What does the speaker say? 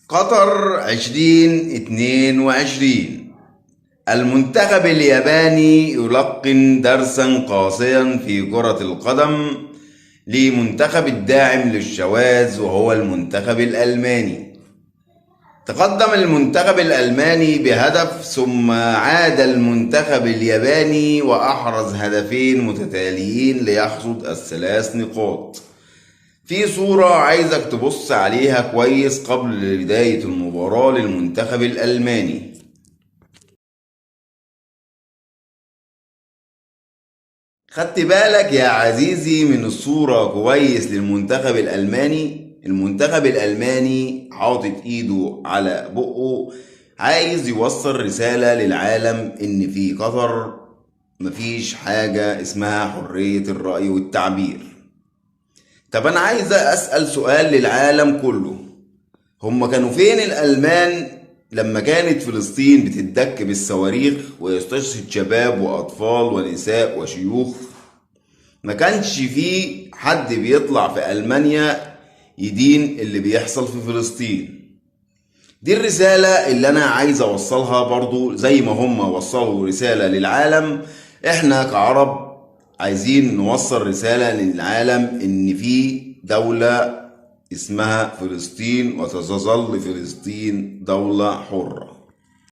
قطر 2022. المنتخب الياباني يلقن درسا قاسيا في كرة القدم لمنتخب الداعم للشواذ وهو المنتخب الألماني. تقدم المنتخب الألماني بهدف ثم عاد المنتخب الياباني وأحرز هدفين متتاليين ليحصد الثلاث نقاط. في صورة عايزك تبص عليها كويس قبل بداية المباراة للمنتخب الألماني. خدت بالك يا عزيزي من الصورة كويس للمنتخب الألماني؟ المنتخب الألماني حاطط ايده على بقه، عايز يوصل رسالة للعالم ان في قطر مفيش حاجة اسمها حرية الرأي والتعبير. طب انا عايز اسأل سؤال للعالم كله، هما كانوا فين الألمان لما كانت فلسطين بتدك بالصواريخ ويستشهد شباب وأطفال ونساء وشيوخ؟ ما كانش فيه حد بيطلع في ألمانيا يدين اللي بيحصل في فلسطين. دي الرسالة اللي أنا عايز أوصلها برضو زي ما هم وصلوا رسالة للعالم. إحنا كعرب عايزين نوصل رسالة للعالم إن في دولة اسمها فلسطين وستظل فلسطين دولة حرة.